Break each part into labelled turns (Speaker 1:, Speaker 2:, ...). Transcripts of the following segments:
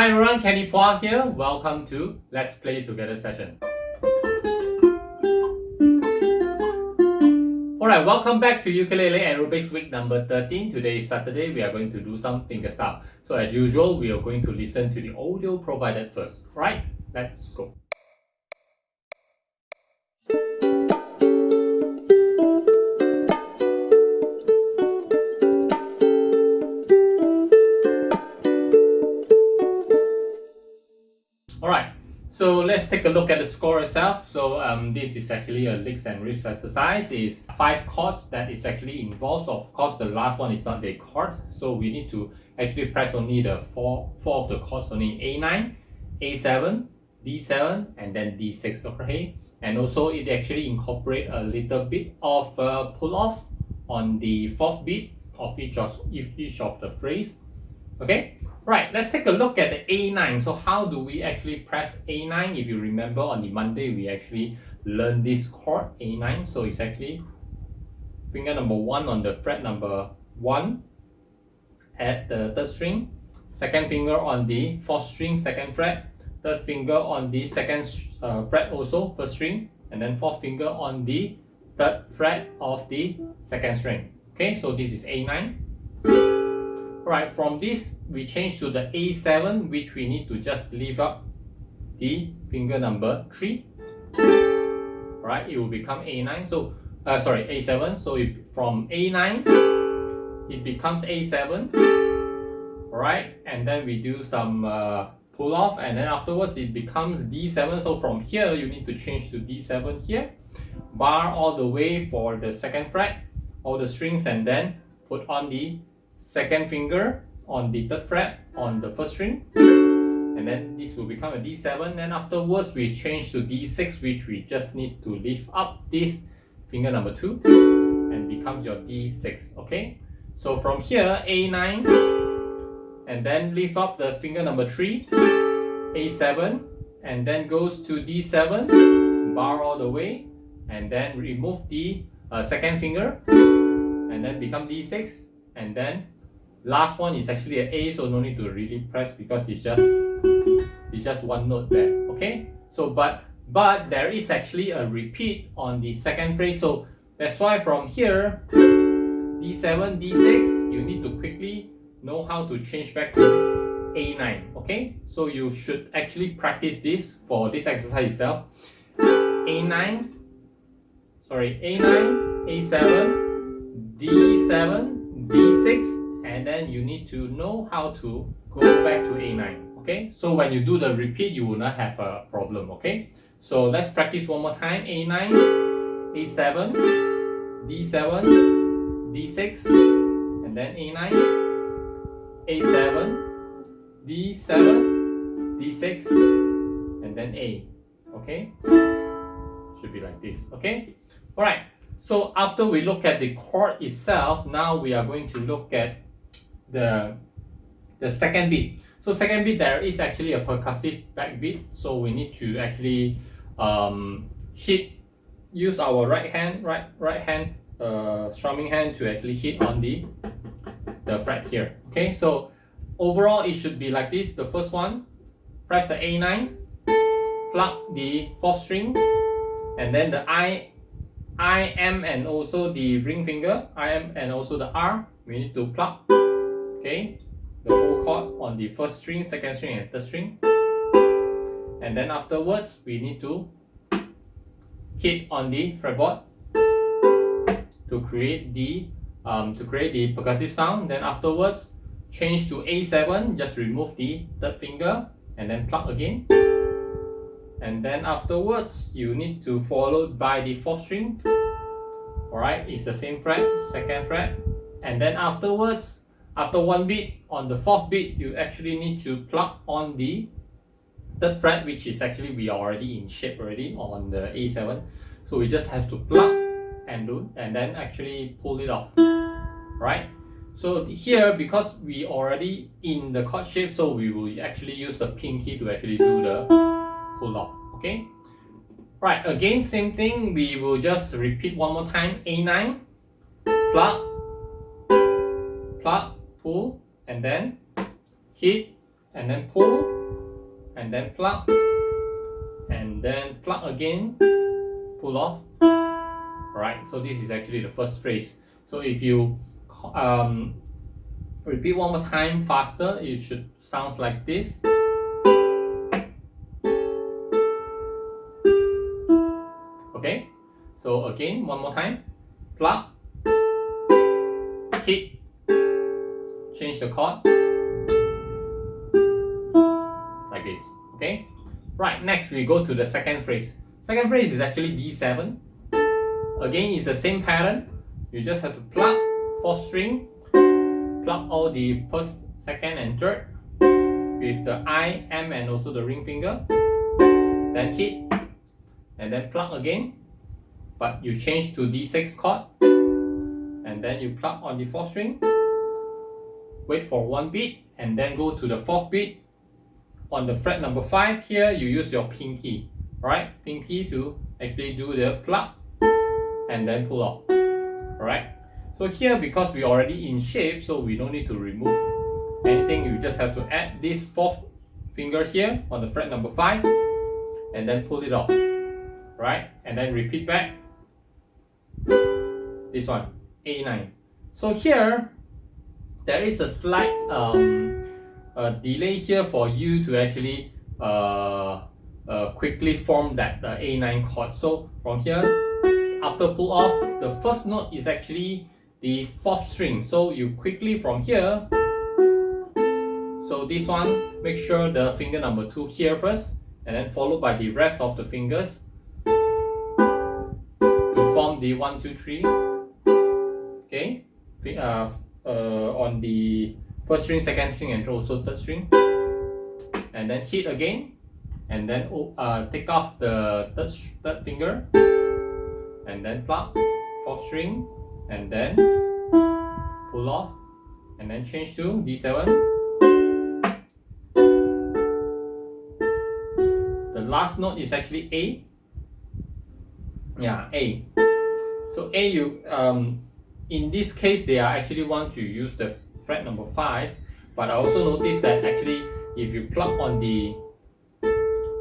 Speaker 1: Hi everyone, Kenny Pua here. Welcome to Let's Play Together session. Alright, welcome back to Ukulele Aerobics week number 13. Today is Saturday. We are going to do some fingerstyle. So as usual, we are going to listen to the audio provided first. Right, let's go. Alright, so let's take a look at the score itself. So this is actually a licks and riffs exercise. It's 5 chords that is actually involved. Of course, the last one is not a chord, so we need to actually press only the four of the chords, only A9, A7, D7, and then D6. Okay, and also it actually incorporate a little bit of pull off on the 4th beat of each of the phrase. Okay, right, let's take a look at the A9. So how do we actually press A9? If you remember, on the Monday we actually learned this chord A9. So it's actually finger number 1 on the fret number 1 at the 3rd string, 2nd finger on the 4th string, 2nd fret, 3rd finger on the 2nd fret also, 1st string, and then 4th finger on the 3rd fret of the 2nd string. Okay, so this is A9. Right, from this we change to the A7, which we need to just lift up the finger number 3. Right, it will become A9. So A7. So from A9 it becomes A7. Right, and then we do some pull off, and then afterwards it becomes D7. So from here you need to change to D7 here, bar all the way for the 2nd fret, all the strings, and then put on the 2nd finger on the 3rd fret on the 1st string, and then this will become a D7. Then afterwards we change to D6, which we just need to lift up this finger number 2 and becomes your D6. Okay, so from here A9, and then lift up the finger number 3, A7, and then goes to D7, bar all the way, and then remove the 2nd finger, and then become D6, and then last one is actually an A, so no need to really press because it's just one note there. Okay, so but there is actually a repeat on the 2nd phrase, so that's why from here D7, D6, you need to quickly know how to change back to A9. Okay, so you should actually practice this for this exercise itself. A9, A7, D7, D6, and then you need to know how to go back to A9. Okay, so when you do the repeat, you will not have a problem. Okay, so let's practice one more time. A9, A7, D7, D6, and then A9, A7, D7, D6, and then A. Okay, should be like this. Okay, all right. So after we look at the chord itself, now we are going to look at the 2nd beat. So 2nd beat, there is actually a percussive backbeat. So we need to actually use our right hand strumming hand to actually hit on the fret here. Okay, so overall it should be like this. The first one, press the A9, pluck the 4th string, and then the IM and also the ring finger, IM and also the R, we need to pluck. Okay, the whole chord on the 1st string, 2nd string, and 3rd string, and then afterwards we need to hit on the fretboard to create the percussive sound. Then afterwards change to A7, just remove the 3rd finger and then pluck again, and then afterwards you need to follow by the 4th string. Alright, it's the same fret, 2nd fret, and then afterwards, after one beat, on the 4th beat, you actually need to pluck on the 3rd fret, which is actually we are already in shape already on the A7. So we just have to pluck and then actually pull it off. Right? So here, because we already in the chord shape, so we will actually use the pinky to actually do the pull off. Okay? Right, again, same thing. We will just repeat one more time. A9, pluck, pull, and then hit and then pull, and then plug, and then plug again, pull off. Alright, so this is actually the first phrase. So if you repeat one more time faster, it should sound like this. Okay, so again, one more time, plug, hit, change the chord, like this. Okay, right, next we go to the second phrase. Second phrase is actually D7. Again, it's the same pattern. You just have to plug 4th string, plug all the first, second, and third with the I, M, and also the ring finger. Then hit, and then plug again. But you change to D6 chord, and then you plug on the 4th string. Wait for 1 beat, and then go to the 4th beat. On the fret number 5 here, you use your pinky, right? Pinky to actually do the plug and then pull off. Alright, so here, because we already in shape, so we don't need to remove anything. You just have to add this 4th finger here on the fret number 5 and then pull it off. Right, and then repeat back this one, A9. So here there is a slight delay here for you to actually quickly form that A9 chord. So from here, after pull off, the first note is actually the 4th string. So you quickly from here, so this one, make sure the finger number 2 here first, and then followed by the rest of the fingers to form the 1, 2, 3. Okay, on the 1st string, 2nd string, and also 3rd string, and then hit again, and then take off the 3rd finger, and then plug 4th string, and then pull off, and then change to D7. The last note is actually A. Yeah, A. So A, you in this case they are actually want to use the fret number 5, but I also noticed that actually if you plug on the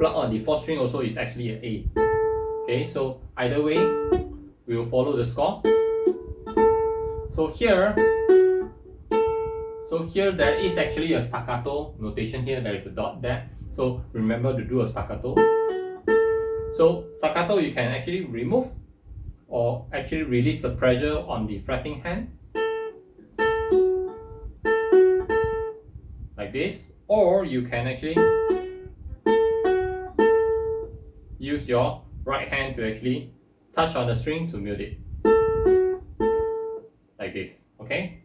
Speaker 1: 4th string also is actually an A. Okay, so either way we will follow the score. So here there is actually a staccato notation here. There is a dot there, so remember to do a staccato. So staccato, you can actually remove or actually release the pressure on the fretting hand like this, or you can actually use your right hand to actually touch on the string to mute it like this. Okay,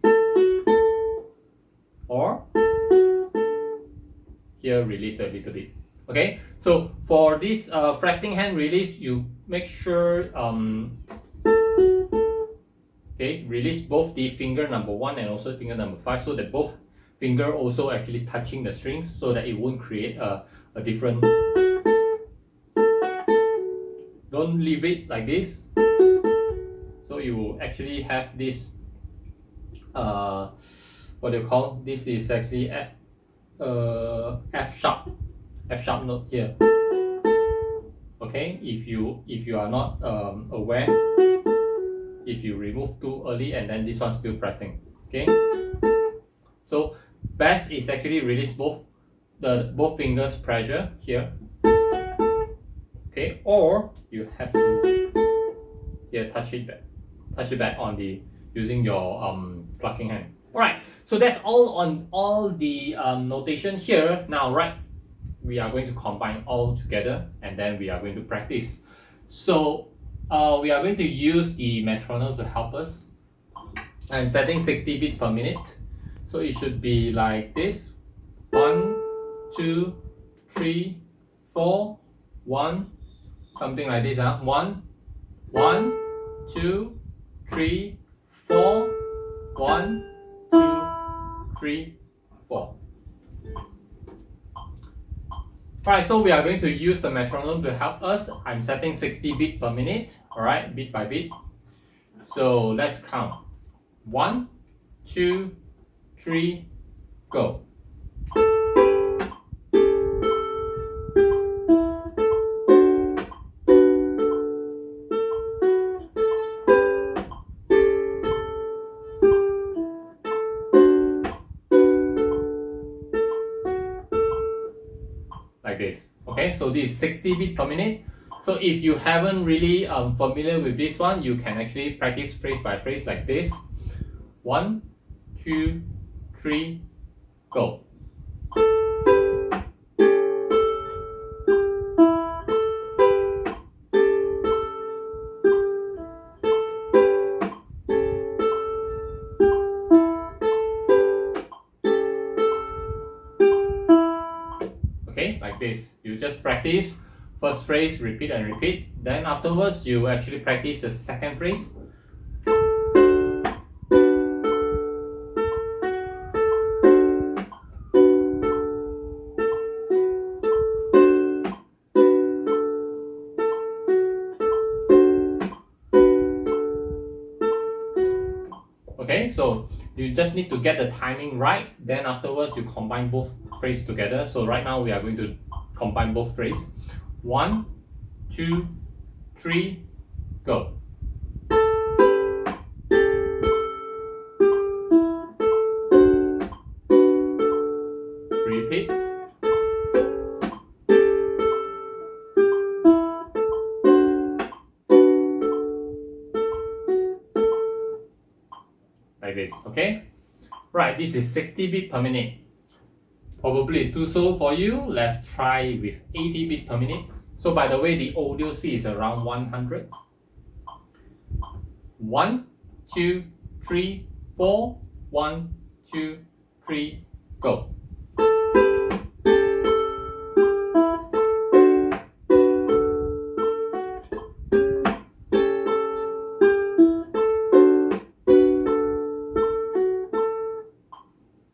Speaker 1: or here release a little bit. Okay, so for this fretting hand release, you make sure release both the finger number 1 and also finger number 5, so that both finger also actually touching the strings, so that it won't create a different. Don't leave it like this, so you will actually have this what do you call this? Is actually F sharp note here. Okay, if you are not aware, if you remove too early and then this one's still pressing. Okay, so best is actually release both fingers pressure here. Okay, or you have to touch it back on the using your plucking hand. Alright, so that's all on all the notation here. Now, right, we are going to combine all together and then we are going to practice. So we are going to use the metronome to help us. I'm setting 60 beats per minute, so it should be like this: 1, 2, 3, 4, 1, something like this. 1, 1, 2, 3, 4, 1, 2, 3, 4. Alright, so we are going to use the metronome to help us. I'm setting 60 beats per minute, alright, beat by beat. So let's count. 1, 2, 3, go. like this. Okay, so this is 60 beats per minute. So if you haven't really familiar with this one, you can actually practice phrase by phrase like this. 1, 2, 3, go. Okay, like this. You just practice first phrase, repeat and repeat. Then afterwards, you actually practice the second phrase. Okay, so you just need to get the timing right. Then afterwards, you combine both phrases together. So right now, we are going to combine both phrases. 1, 2, 3, go. Repeat. Like this, okay? Right, this is 60 beats per minute. Probably it's too slow for you. Let's try with 80 beats per minute. So by the way, the audio speed is around 100. 1, 2, 3, 4. 1, 2, 3, go.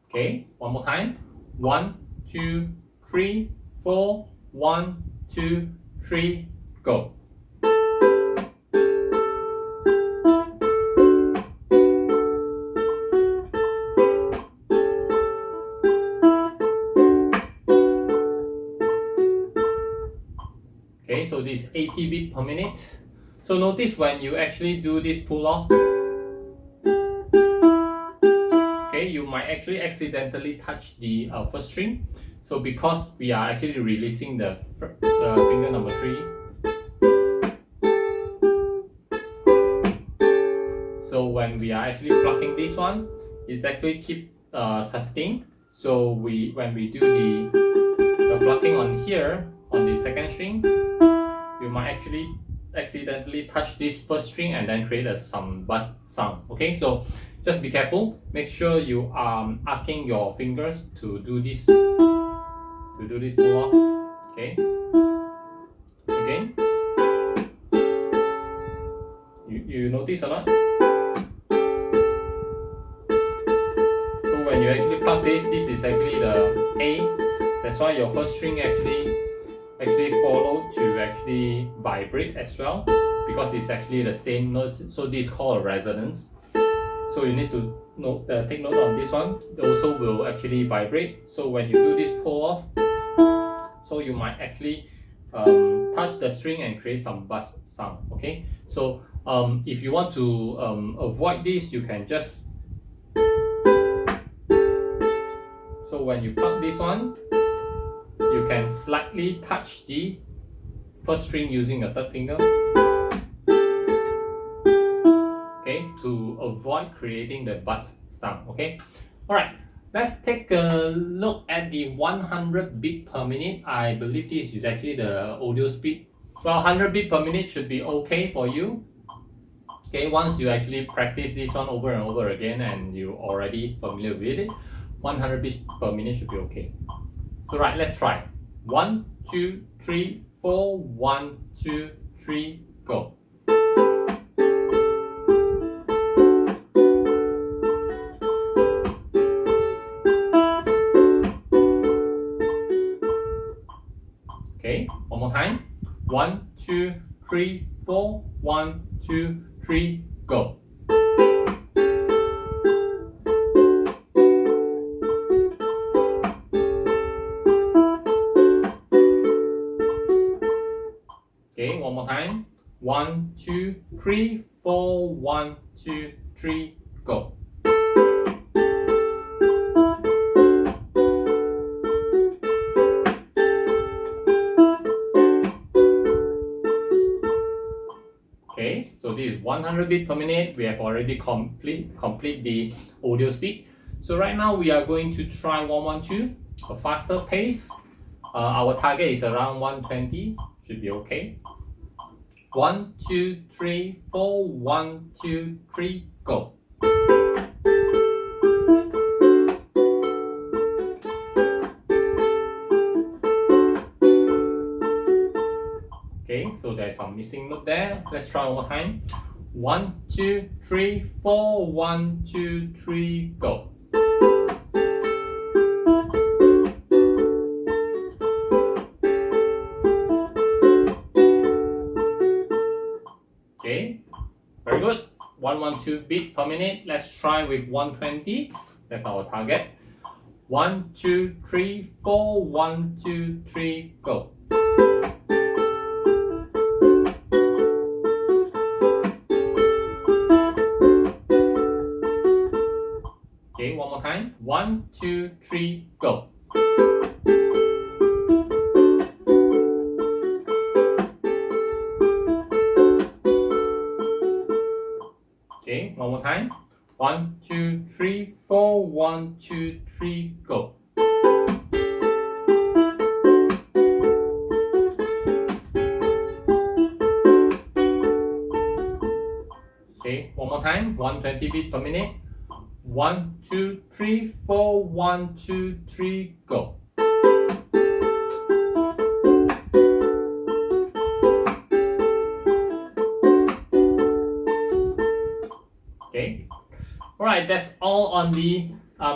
Speaker 1: Okay, one more time. 1, 2, 3, 4. 1, 2, 3, go. Okay, so this is 80 beats per minute. So notice when you actually do this pull off, okay, you might actually accidentally touch the first string. So because we are actually releasing the finger number 3. So when we are actually plucking this one, it's actually keep sustained. So when we do the plucking on here, on the second string, you might actually accidentally touch this first string and then create some buzz sound. Okay, so just be careful. Make sure you are arcing your fingers to do this pull off. Okay. Again. You notice or not? So when you actually pluck this is actually the A. That's why your first string actually follow to actually vibrate as well, because it's actually the same notes. So this is called a resonance. So you need to take note on this one. It also will actually vibrate. So when you do this pull off, so you might actually touch the string and create some buzz sound. Okay, so if you want to avoid this, you can just, so when you pluck this one, you can slightly touch the first string using your third finger, okay, to avoid creating the buzz sound. Okay, all right, let's take a look at the 100 beats per minute. I believe this is actually the audio speed. Well, 100 beats per minute should be okay for you. Okay, once you actually practice this one over and over again and you're already familiar with it, 100 beats per minute should be okay. So right, let's try. 1, 2, 3, 4. 1, 2, 3, go. Okay, one more time. 1, 2, 3, 4. 1, 2, 3, go. Okay, one more time. 1, 2, 3, 4. 1, 2, 3, go. this is 100 beats per minute. We have already complete the audio speed. So right now we are going to try 112, a faster pace. Our target is around 120, should be okay. 1, 2, 3, 4, 1, 2, 3, go. Okay, so there's some missing note there. Let's try one more time. 1, 2, 3, 4, 1, 2, 3, go. Okay, very good. 112 beats per minute. Let's try with 120. That's our target. 1, 2, 3, 4, 1, 2, 3, go. Okay, one more time. 1, 2, 3, go. Okay, one more time. 1, 2, 3, 4, 1, 2, 3, go. Okay, one more time. 120 beats per minute. 1, 2, 3, 4, 1, 2, 3, go. Okay, alright, that's all on the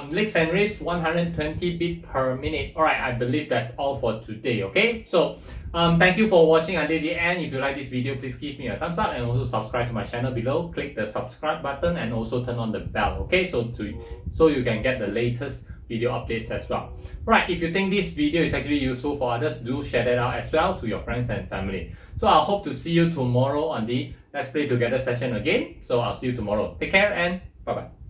Speaker 1: licks and riffs, 120 beats per minute. Alright, I believe that's all for today. Okay, so thank you for watching until the end. If you like this video, please give me a thumbs up and also subscribe to my channel below. Click the subscribe button and also turn on the bell. Okay, so you can get the latest video updates as well. Right, if you think this video is actually useful for others, do share that out as well to your friends and family. So I hope to see you tomorrow on the Let's Play Together session again. So I'll see you tomorrow. Take care and bye bye.